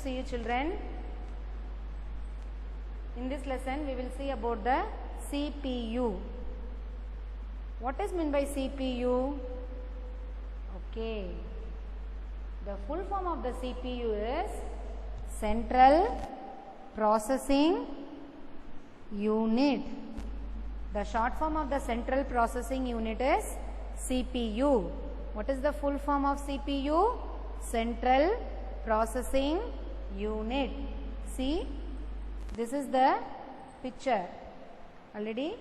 see you children. In this lesson we will see about the CPU. What is meant by CPU? Okay. The full form of the CPU is Central Processing Unit. The short form of the Central Processing Unit is CPU. What is the full form of CPU? Central Processing Unit. See, this is the picture. Already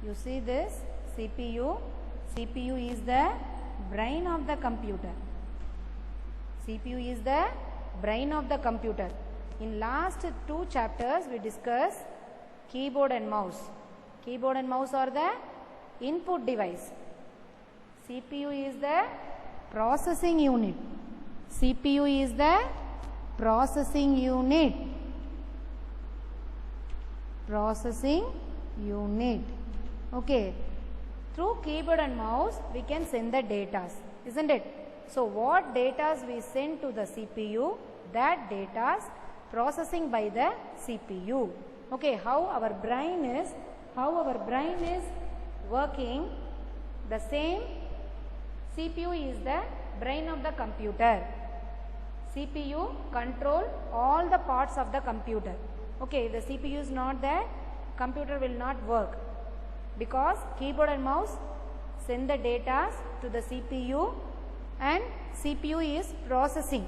you see this CPU. CPU is the brain of the computer. CPU is the brain of the computer. In last two chapters we discussed keyboard and mouse. Keyboard and mouse are the input device. CPU is the processing unit. CPU is the processing unit. Processing unit. Okay. Through keyboard and mouse we can send the data, isn't it? So what data we send to the CPU, that data processing by the CPU. Okay, how our brain is working, the same CPU is the brain of the computer. CPU control all the parts of the computer. Okay, the CPU is not there, computer will not work, because keyboard and mouse send the data to the CPU and CPU is processing.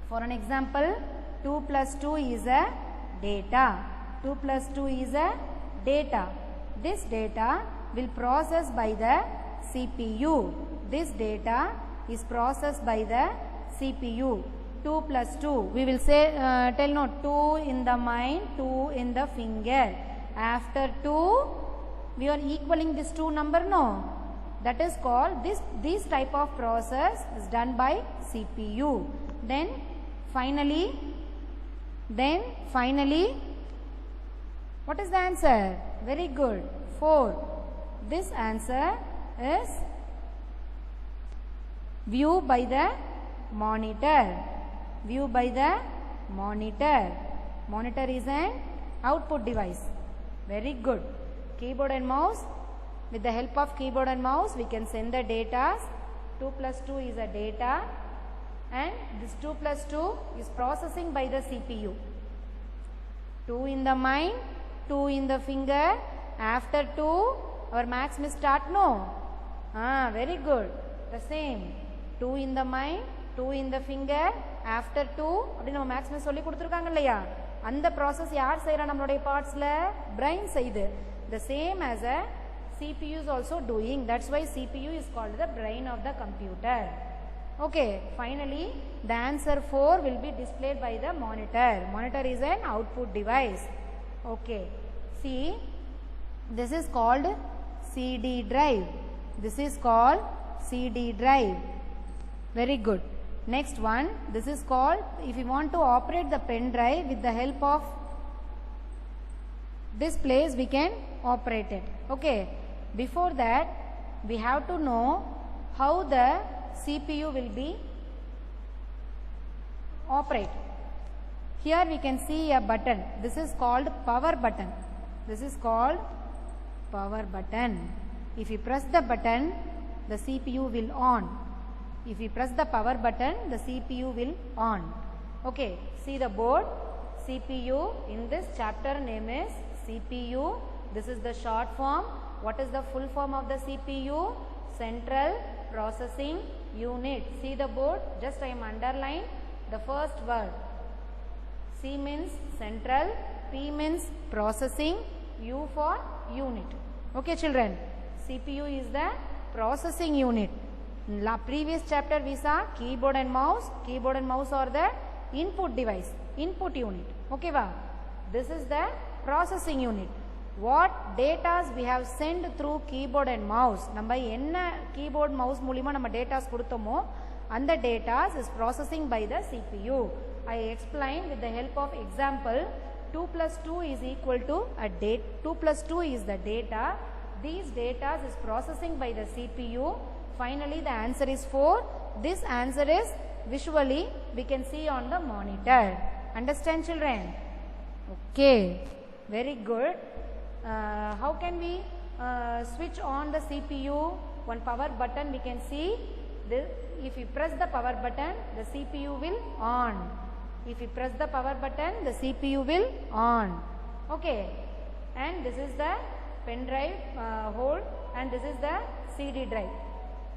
For an example, 2 plus 2 is a data. 2 plus 2 is a data. This data will process by the CPU. This data is processed by the CPU. 2 plus 2, we will say, tell no, 2 in the mind, 2 in the finger. After 2, we are equaling this 2 number, no? That is called, this type of process is done by CPU. Then finally, what is the answer? Very good, 4. This answer is view by the monitor. View by the monitor. Monitor is an output device. Very good. Keyboard and mouse. With the help of keyboard and mouse, we can send the data. 2 plus 2 is a data, and this 2 plus 2 is processing by the CPU. 2 in the mind, 2 in the finger. After 2, our maths may start, no? Very good. The same. 2 in the mind, 2 in the finger. After 2, அப்படி நம்ம maths may சொல்லி கொடுத்திருக்காங்க இல்லையா? அந்த process யார் செய்யறா நம்மளுடைய partsல? Brain செய்து. The same as a CPU is also doing. That's why CPU is called the brain of the computer. Okay, finally the answer 4 will be displayed by the monitor. Monitor is an output device. Okay, see, this is called CD drive. This is called CD drive. Very good. Next one, this is called, if you want to operate the pen drive with the help of this place, we can operate it. Okay, before that we have to know how the CPU will be operate. Here we can see a button. This is called power button. This is called power button. If you press the button, the CPU will on. If you press the power button, the CPU will on. Okay, see the board. CPU, in this chapter name is CPU. This is the short form. What is the full form of the CPU? Central Processing Unit. See the board, just I am underline the first word. C means central, P means processing, U for unit. Okay children, CPU is the processing unit. In previous chapter we saw keyboard and mouse. Keyboard and mouse are the input device, input unit. Okay va? This is the processing unit. What data we have sent through keyboard and mouse, நம்ம என்ன keyboard mouse மூலமா நம்ம data கொடுத்தோமோ அந்த data is processing by the CPU. I explained with the help of example. 2 plus 2 is equal to a date. 2 plus 2 is the data. These data is processing by the CPU. Finally the answer is 4. This answer is visually we can see on the monitor. Understand, children? Okay, very good. How can we switch on the CPU? One power button we can see. If you press the power button, the CPU will on. If you press the power button, the CPU will on. Okay, and this is the pen drive hole, and this is the CD drive.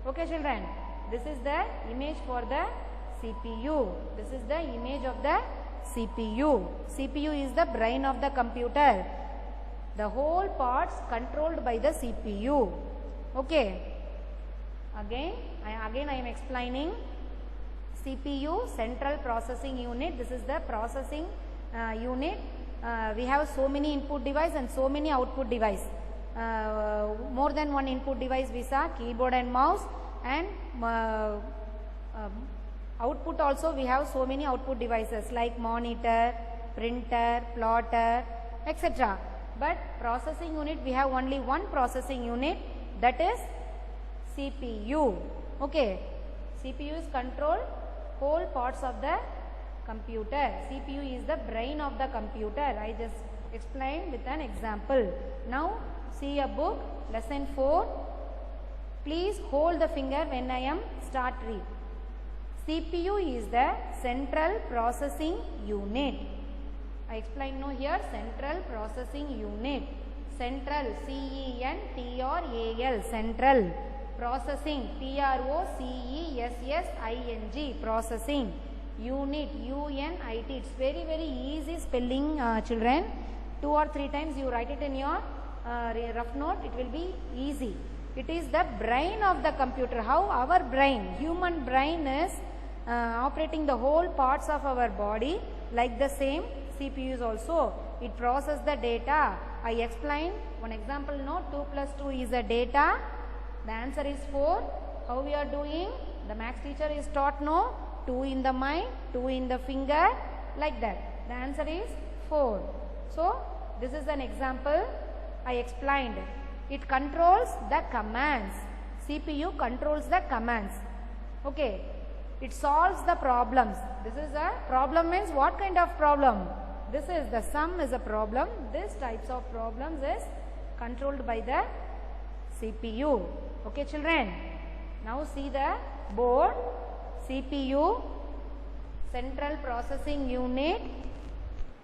Okay, children, this is the image for the CPU. This is the image of the CPU. CPU is the brain of the computer. The whole parts controlled by the CPU. Okay. Again I am explaining CPU, central processing unit. This is the processing unit. We have so many input device and so many output device. More than one input device we saw, keyboard and mouse, and output also we have so many output devices like monitor, printer, plotter, etc. But processing unit we have only one processing unit, that is CPU. Okay, CPU is control whole parts of the computer. CPU is the brain of the computer. I just explained with an example. Now see a book, lesson 4. Please hold the finger when I am start read. CPU is the central processing unit. I explain now here, central processing unit. Central, C-E-N-T-R-A-L, central. Processing, P-R-O-C-E-S-S-I-N-G, processing. Unit, U-N-I-T. It's very easy spelling, children. 2 or 3 times you write it in your rough note, it will be easy. It is the brain of the computer. How our brain, human brain is operating the whole parts of our body, like the same CPU is also. It processes the data. I explained one example, no, 2 plus 2 is the data. The answer is 4. How we are doing? The maths teacher is taught, no, 2 in the mind, 2 in the finger, like that. The answer is 4. So this is an example I explained. It controls the commands. CPU controls the commands. Okay. It solves the problems. This is a problem, means what kind of problem? This is the sum is a problem. This types of problems is controlled by the CPU. Okay, children. Now see the board. CPU, central processing unit.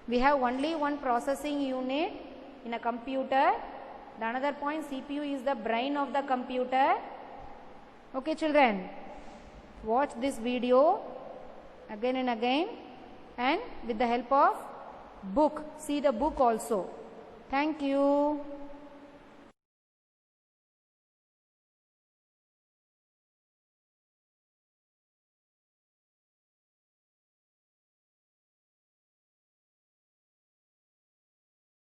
We have only one processing unit in a computer. The another point, CPU is the brain of the computer. Okay, children. Watch this video again and again, and with the help of book. See the book also. Thank you.